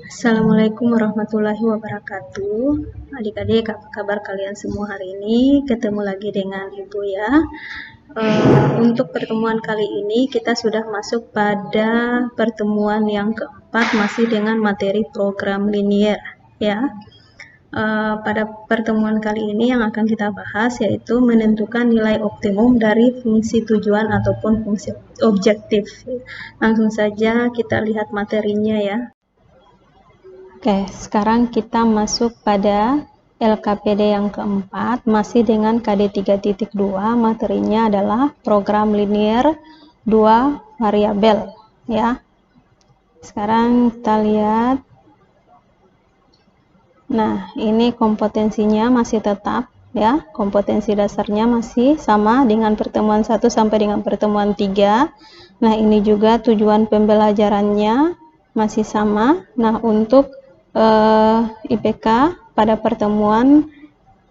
Assalamualaikum warahmatullahi wabarakatuh. Adik-adik, apa kabar kalian semua hari ini? Ketemu lagi dengan Ibu ya. Untuk pertemuan kali ini kita sudah masuk pada pertemuan yang keempat, masih dengan materi program linier ya. Pada pertemuan kali ini yang akan kita bahas yaitu menentukan nilai optimum dari fungsi tujuan ataupun fungsi objektif. Langsung saja kita lihat materinya ya. Oke, sekarang kita masuk pada LKPD yang keempat, masih dengan KD 3.2, materinya adalah program linier 2 variabel ya. Sekarang kita lihat. Nah, ini kompetensinya masih tetap ya, kompetensi dasarnya masih sama dengan pertemuan 1 sampai dengan pertemuan 3. Nah, ini juga tujuan pembelajarannya masih sama. Nah, untuk IPK pada pertemuan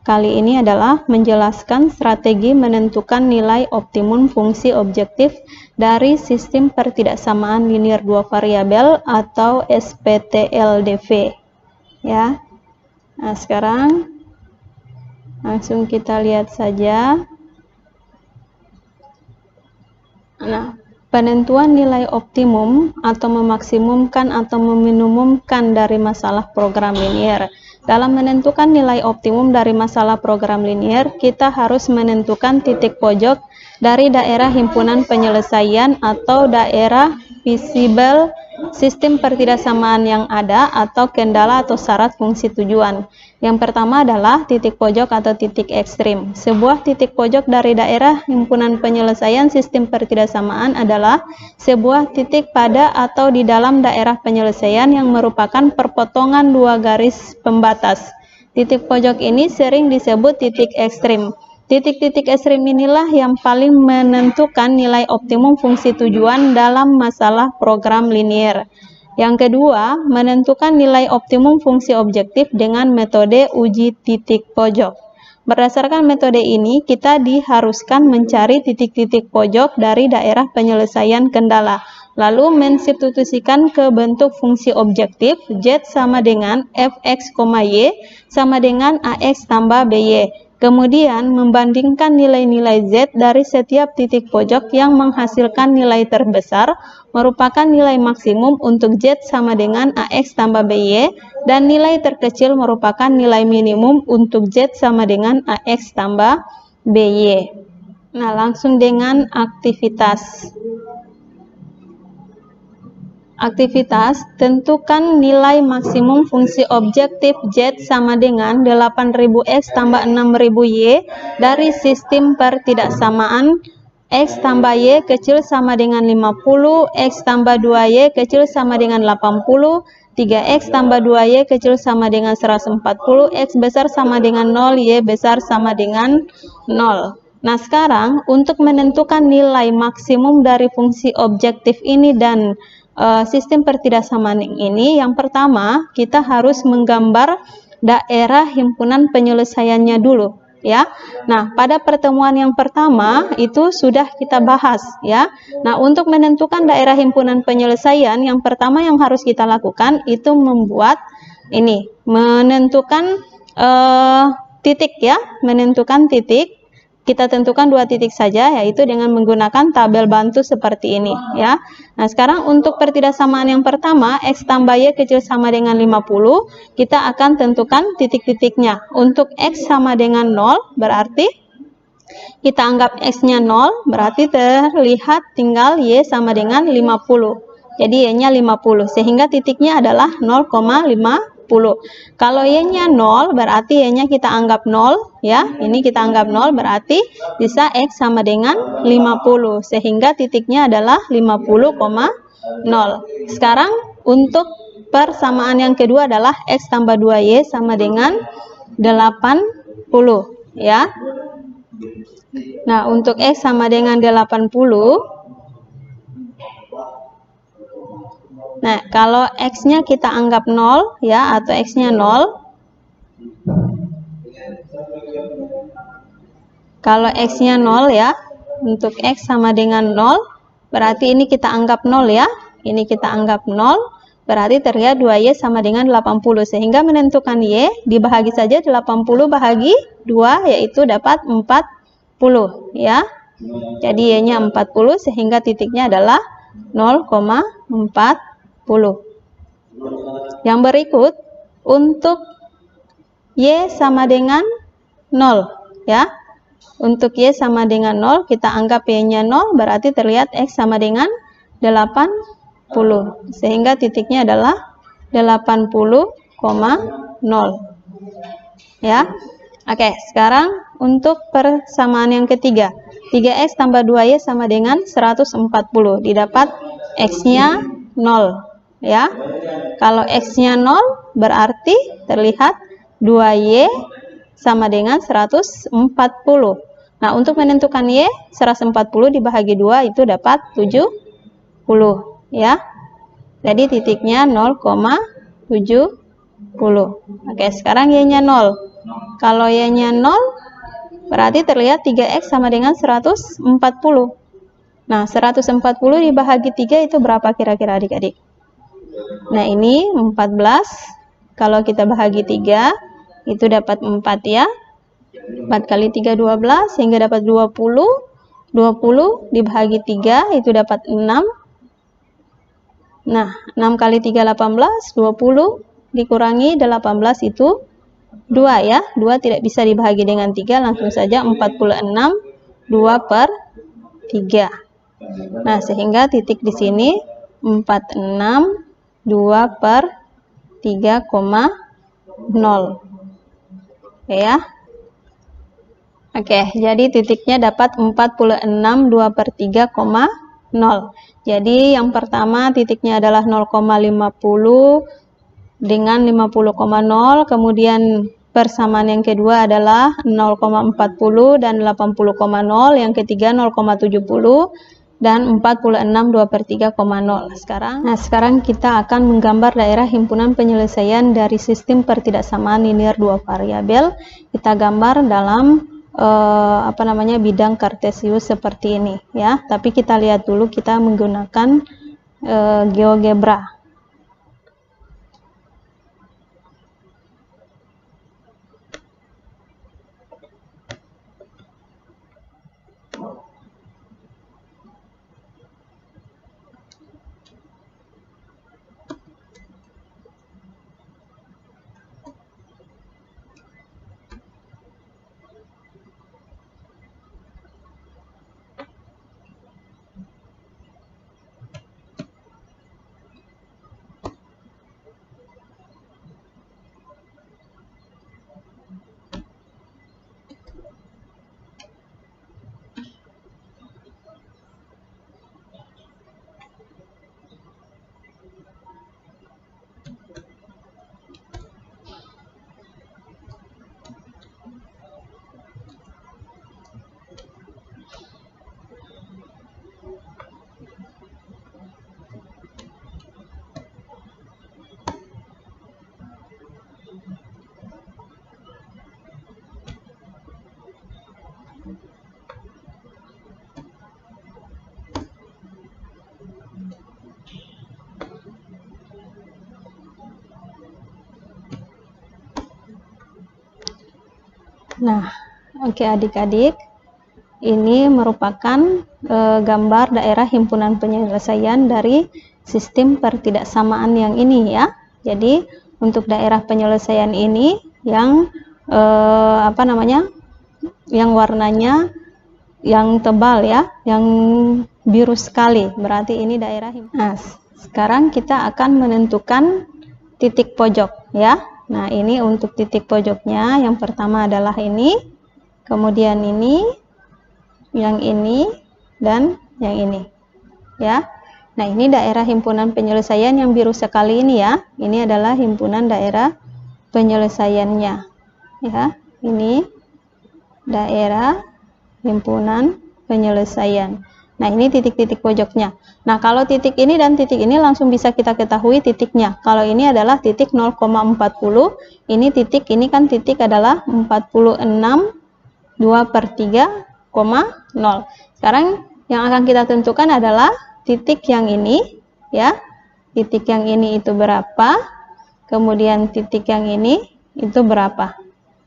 kali ini adalah menjelaskan strategi menentukan nilai optimum fungsi objektif dari sistem pertidaksamaan linier 2 variabel atau SPTLDV ya. Nah, sekarang langsung kita lihat saja. Nah, penentuan nilai optimum atau memaksimumkan atau meminimumkan dari masalah program linier. Dalam menentukan nilai optimum dari masalah program linier, kita harus menentukan titik pojok dari daerah himpunan penyelesaian atau daerah visible sistem pertidaksamaan yang ada atau kendala atau syarat fungsi tujuan. Yang pertama adalah titik pojok atau titik ekstrim. Sebuah titik pojok dari daerah himpunan penyelesaian sistem pertidaksamaan adalah sebuah titik pada atau di dalam daerah penyelesaian yang merupakan perpotongan dua garis pembatas. Titik pojok ini sering disebut titik ekstrim. Titik-titik ekstrim inilah yang paling menentukan nilai optimum fungsi tujuan dalam masalah program linier. Yang kedua, menentukan nilai optimum fungsi objektif dengan metode uji titik pojok. Berdasarkan metode ini, kita diharuskan mencari titik-titik pojok dari daerah penyelesaian kendala, lalu mensubstitusikan ke bentuk fungsi objektif Z sama dengan Fx, Y sama dengan Ax tambah By. Kemudian membandingkan nilai-nilai Z dari setiap titik pojok yang menghasilkan nilai terbesar merupakan nilai maksimum untuk Z sama dengan Ax tambah By, dan nilai terkecil merupakan nilai minimum untuk Z sama dengan Ax tambah By. Nah, langsung dengan aktivitas. Aktivitas, tentukan nilai maksimum fungsi objektif Z sama dengan 8000X tambah 6000Y dari sistem pertidaksamaan X tambah Y kecil sama dengan 50, X tambah 2Y kecil sama dengan 80, 3X tambah 2Y kecil sama dengan 140, X besar sama dengan 0, Y besar sama dengan 0. Nah, sekarang untuk menentukan nilai maksimum dari fungsi objektif ini dan sistem pertidaksamaan ini, yang pertama kita harus menggambar daerah himpunan penyelesaiannya dulu ya. Nah, pada pertemuan yang pertama itu sudah kita bahas ya. Nah, untuk menentukan daerah himpunan penyelesaian, yang pertama yang harus kita lakukan itu membuat ini, menentukan titik ya, menentukan titik. Kita tentukan dua titik saja, yaitu dengan menggunakan tabel bantu seperti ini ya. Nah, sekarang untuk pertidaksamaan yang pertama, X tambah Y kecil sama dengan 50, kita akan tentukan titik-titiknya. Untuk X sama dengan 0, berarti kita anggap X-nya 0, berarti terlihat tinggal Y sama dengan 50. Jadi Y-nya 50, sehingga titiknya adalah 0,50. Kalau Y-nya 0, berarti Y-nya kita anggap 0 ya. Ini kita anggap 0, berarti bisa X sama dengan 50, sehingga titiknya adalah 50,0. Sekarang untuk persamaan yang kedua adalah X tambah 2Y sama dengan 80 ya. Nah, untuk X sama dengan 80, nah, kalau X-nya kita anggap 0 ya, atau X-nya 0. Kalau X-nya 0 ya, untuk X sama dengan 0, berarti ini kita anggap 0 ya. Ini kita anggap 0. berarti terlihat 2Y sama dengan 80. Sehingga menentukan Y, dibahagi saja 80 bahagi 2, yaitu dapat 40. Ya. Jadi Y-nya 40, sehingga titiknya adalah 0,40. Yang berikut, untuk Y sama dengan 0. Ya. Untuk Y sama dengan 0, kita anggap Y-nya 0, berarti terlihat X sama dengan 80. Sehingga titiknya adalah 80,0. Ya. Oke, sekarang untuk persamaan yang ketiga. 3X tambah 2Y sama dengan 140. Didapat X-nya 0. Ya. Kalau X-nya 0, berarti terlihat 2Y sama dengan 140. Nah, untuk menentukan Y, 140 dibahagi 2 itu dapat 70. Ya. Jadi titiknya 0,70. Oke, sekarang Y-nya 0. Kalau Y-nya 0, berarti terlihat 3X sama dengan 140. Nah, 140 dibahagi 3 itu berapa kira-kira adik-adik? Nah, ini 14. Kalau kita bahagi 3, itu dapat 4 ya. 4 kali 3, 12, sehingga dapat 20. 20 dibahagi 3, itu dapat 6. Nah, 6 kali 3, 18, 20 dikurangi 18 itu 2 ya. 2 tidak bisa dibahagi dengan 3, langsung saja 46, 2 per 3. Nah, sehingga titik di sini 46, 2 per 3,0. Oke ya. Oke, jadi titiknya dapat 46, 2 per 3,0. Jadi yang pertama titiknya adalah 0,50 dengan 50,0. Kemudian persamaan yang kedua adalah 0,40 dan 80,0. Yang ketiga 0,70 dan 46, 2 per 3,0. Sekarang kita akan menggambar daerah himpunan penyelesaian dari sistem pertidaksamaan linear dua variabel. Kita gambar dalam bidang kartesius seperti ini ya. Tapi kita lihat dulu, kita menggunakan GeoGebra. Nah, oke adik-adik, ini merupakan gambar daerah himpunan penyelesaian dari sistem pertidaksamaan yang ini ya. Jadi untuk daerah penyelesaian ini yang yang warnanya yang tebal ya, yang biru sekali, berarti ini daerah himpunan. Nah, sekarang kita akan menentukan titik pojok ya. Nah, ini untuk titik pojoknya, yang pertama adalah ini, kemudian ini, yang ini, dan yang ini. Ya. Nah, ini daerah himpunan penyelesaian yang biru sekali ini ya. Ini adalah himpunan daerah penyelesaiannya. Ya, ini daerah himpunan penyelesaian. Nah, ini titik-titik pojoknya. Nah, kalau titik ini dan titik ini langsung bisa kita ketahui titiknya. Kalau ini adalah titik 0,40, ini titik, ini kan titik adalah 46, 2 per 3,0. Sekarang yang akan kita tentukan adalah titik yang ini, ya. titik yang ini itu berapa, kemudian titik yang ini itu berapa.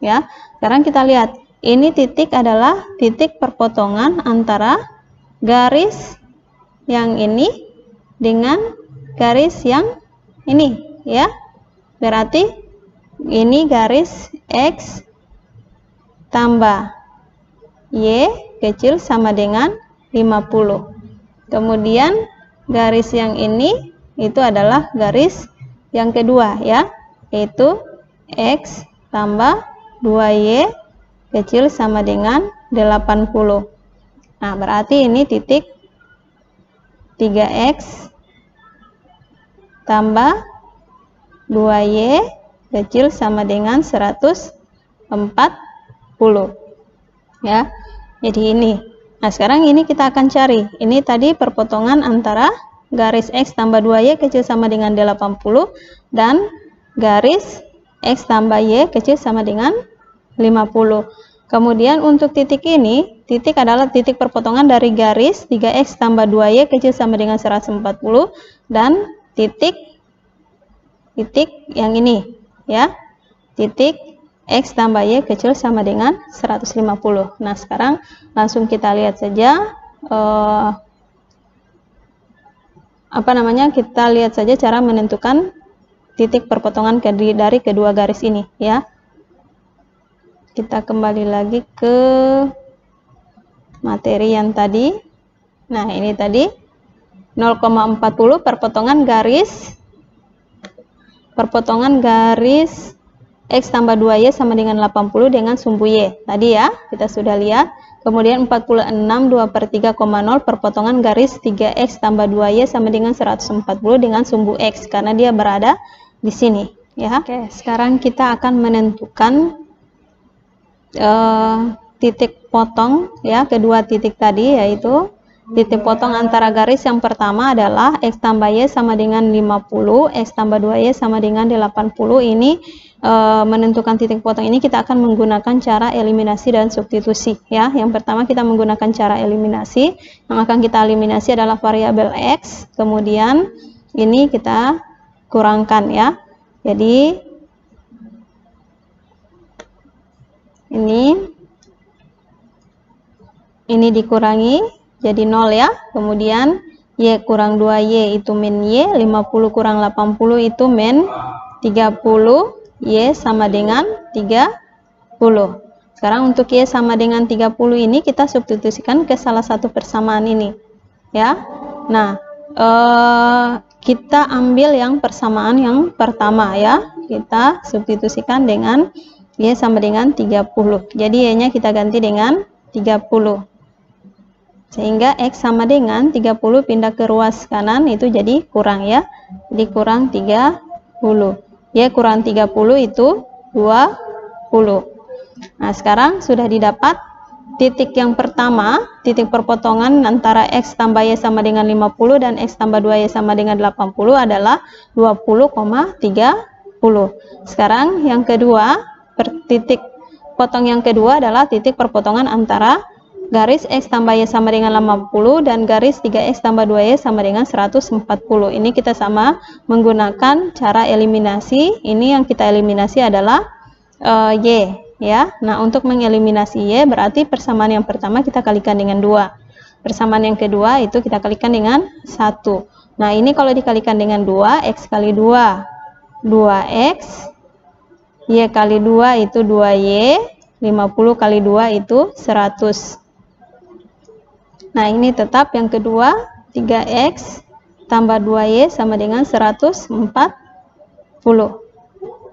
Ya, sekarang kita lihat, ini titik adalah titik perpotongan antara garis yang ini dengan garis yang ini, ya. Berarti ini garis X tambah Y kecil sama dengan 50. Kemudian garis yang ini itu adalah garis yang kedua, ya, yaitu X tambah 2Y kecil sama dengan 80. Nah, berarti ini titik 3X tambah 2Y kecil sama dengan 140. Ya, jadi ini. Nah, sekarang ini kita akan cari. Ini tadi perpotongan antara garis X tambah 2Y kecil sama dengan 80 dan garis X tambah Y kecil sama dengan 50. Kemudian untuk titik ini, titik adalah titik perpotongan dari garis 3X tambah 2Y kecil sama dengan 140 dan titik yang ini, ya. Titik X tambah Y kecil sama dengan 150. Nah, sekarang langsung kita lihat saja kita lihat saja cara menentukan titik perpotongan dari kedua garis ini, ya. Kita kembali lagi ke materi yang tadi. Nah, ini tadi 0,40 perpotongan garis X tambah 2Y sama dengan 80 dengan sumbu Y. Tadi, ya, kita sudah lihat. Kemudian 46 2/3,0 perpotongan garis 3X tambah 2Y sama dengan 140 dengan sumbu X, karena dia berada di sini, ya. Oke, sekarang kita akan menentukan titik potong, ya, kedua titik tadi, yaitu titik potong antara garis yang pertama adalah X tambah Y sama dengan 50, X tambah 2Y sama dengan 80. Ini menentukan titik potong ini kita akan menggunakan cara eliminasi dan substitusi, ya. Yang pertama kita menggunakan cara eliminasi. Yang akan kita eliminasi adalah variabel X, kemudian ini kita kurangkan, ya. Jadi ini dikurangi jadi 0, ya. Kemudian Y kurang 2Y itu min Y, 50 kurang 80 itu min 30, Y sama dengan 30. Sekarang untuk Y sama dengan 30 ini kita substitusikan ke salah satu persamaan ini, ya. Nah, kita ambil yang persamaan yang pertama, ya. Kita substitusikan dengan Y sama dengan 30. Jadi Y-nya kita ganti dengan 30. Sehingga X sama dengan 30 pindah ke ruas kanan itu jadi kurang, ya. Jadi kurang 30. Y kurang 30 itu 20. Nah, sekarang sudah didapat titik yang pertama, titik perpotongan antara X tambah Y sama dengan 50 dan X tambah 2Y sama dengan 80 adalah 20,30. Sekarang yang kedua, titik potong yang kedua adalah titik perpotongan antara garis X tambah Y sama dengan 80 dan garis 3X tambah 2Y sama dengan 140. Ini kita sama menggunakan cara eliminasi. Ini yang kita eliminasi adalah Y, ya. Nah, untuk mengeliminasi Y berarti persamaan yang pertama kita kalikan dengan 2. Persamaan yang kedua itu kita kalikan dengan 1. Nah, ini kalau dikalikan dengan 2, X kali 2, 2X, Y kali 2 itu 2Y, 50 kali 2 itu 100. Nah, ini tetap yang kedua, 3X tambah 2Y sama dengan 140.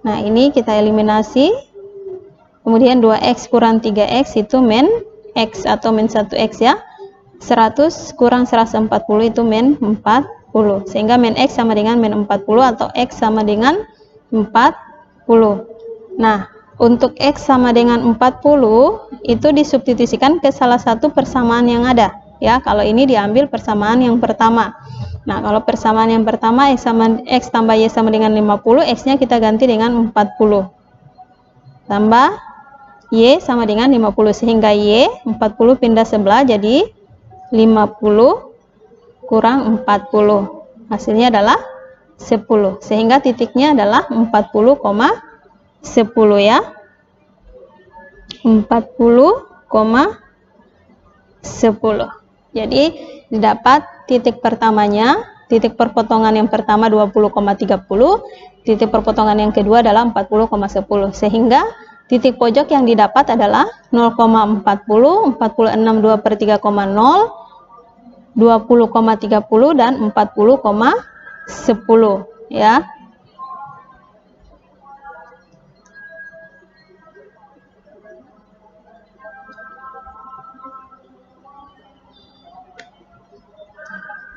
Nah, ini kita eliminasi. Kemudian 2X kurang 3X itu min X atau min 1X, ya. 100 kurang 140 itu min 40. Sehingga min X sama dengan min 40 atau X sama dengan 40. Nah, untuk X sama dengan 40 itu disubstitusikan ke salah satu persamaan yang ada, ya. Kalau ini diambil persamaan yang pertama. Nah, kalau persamaan yang pertama X tambah Y sama dengan 50, X-nya kita ganti dengan 40. Tambah Y sama dengan 50, sehingga Y 40 pindah sebelah jadi 50 kurang 40. Hasilnya adalah sehingga titiknya adalah 40,10 ya. 40,10. Jadi didapat titik pertamanya, titik perpotongan yang pertama 20,30, titik perpotongan yang kedua adalah 40,10, sehingga titik pojok yang didapat adalah 0,40, 46 2/3,0, 20,30 dan 40,10 ya.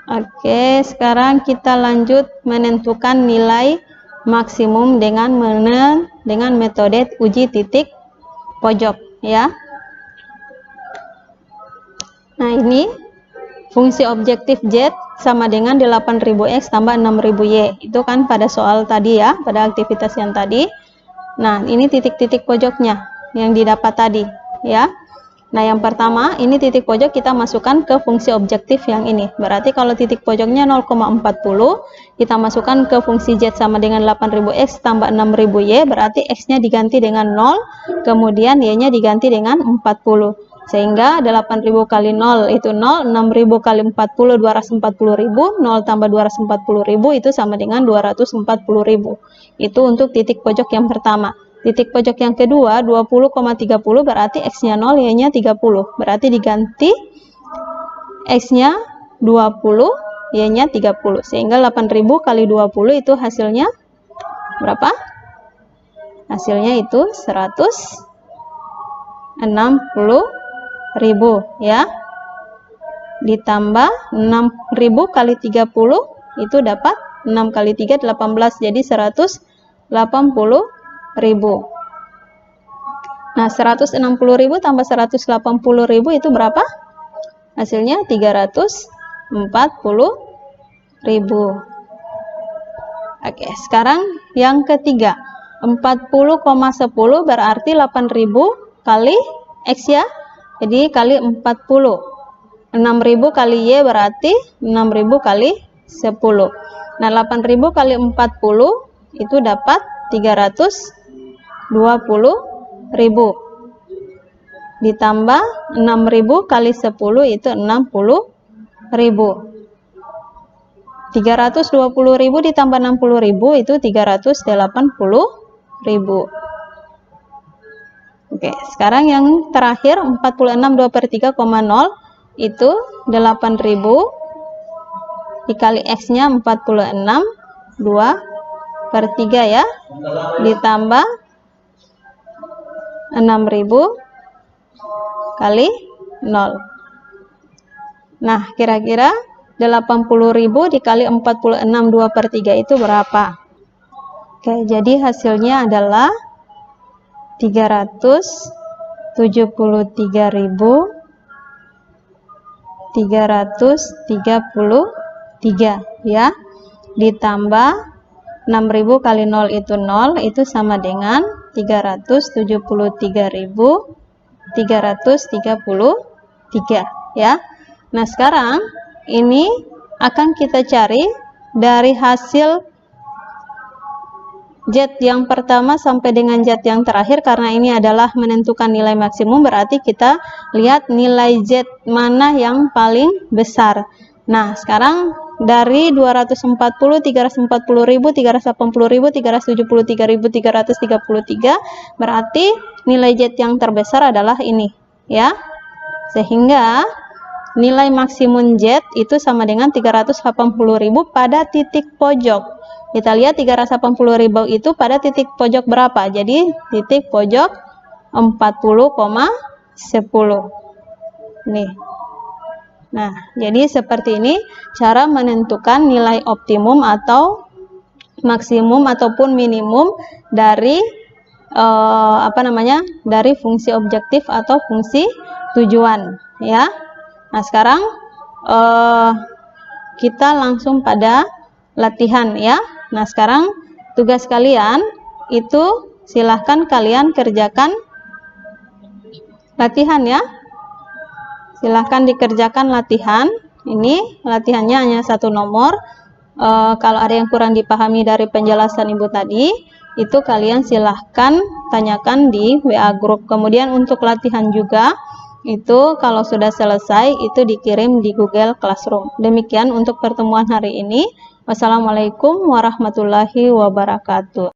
Oke, sekarang kita lanjut menentukan nilai maksimum dengan metode uji titik pojok ya. Nah, ini fungsi objektif Z sama dengan 8000X tambah 6000Y. Itu kan pada soal tadi ya, pada aktivitas yang tadi. Nah, ini titik-titik pojoknya yang didapat tadi ya. Nah, yang pertama, ini titik pojok kita masukkan ke fungsi objektif yang ini. Berarti kalau titik pojoknya 0,40, kita masukkan ke fungsi Z sama dengan 8000X tambah 6000Y, berarti X-nya diganti dengan 0, kemudian Y-nya diganti dengan 40. Sehingga 8000 kali 0 itu 0, 6000 kali 40, 240.000, 0 tambah 240.000 itu sama dengan 240.000. Itu untuk titik pojok yang pertama. Titik pojok yang kedua 20,30 berarti X-nya 0, Y-nya 30. Berarti diganti X-nya 20, Y-nya 30. Sehingga 8000 kali 20 itu hasilnya berapa? Hasilnya itu 160.000 ya. Ditambah 6000 kali 30 itu dapat 6 kali 3 18, jadi 180.000. Nah, 160.000 tambah 180.000 itu berapa? Hasilnya 340.000. Oke, sekarang yang ketiga. 40,10 berarti 8000 kali X ya. Jadi kali 40. 6000 kali Y berarti 6000 kali 10. Nah, 8000 kali 40 itu dapat 320.000. Ditambah 6000 kali 10 itu 60.000. 320.000 ditambah 60.000 itu 380.000. Oke, sekarang yang terakhir 46 2/3,0 itu 8000 dikali X-nya 46 2/3 ya, ditambah 6000 kali 0. Nah, kira-kira 80.000 dikali 46 2/3 itu berapa? Oke, jadi hasilnya adalah 373.333 ya, ditambah 6000 kali 0 itu 0, itu sama dengan 373.333 ya. Nah, sekarang ini akan kita cari dari hasil Z yang pertama sampai dengan Z yang terakhir. Karena ini adalah menentukan nilai maksimum, berarti kita lihat nilai Z mana yang paling besar. Nah, sekarang dari 240, 340.000, 380.000, 373.333, berarti nilai Z yang terbesar adalah ini ya. Sehingga nilai maksimum Z itu sama dengan 380.000 pada titik pojok. Kita lihat 380.000 itu pada titik pojok berapa? Jadi titik pojok 40,10. Nih. Nah, jadi seperti ini cara menentukan nilai optimum atau maksimum ataupun minimum dari dari fungsi objektif atau fungsi tujuan ya. Nah, sekarang kita langsung pada latihan ya. Nah, sekarang tugas kalian itu silahkan kalian kerjakan latihan ya. Silahkan dikerjakan latihan. Ini latihannya hanya 1 nomor. Kalau ada yang kurang dipahami dari penjelasan Ibu tadi, itu kalian silahkan tanyakan di WA Group. Kemudian untuk latihan juga, itu kalau sudah selesai, itu dikirim di Google Classroom. Demikian untuk pertemuan hari ini. Wassalamualaikum warahmatullahi wabarakatuh.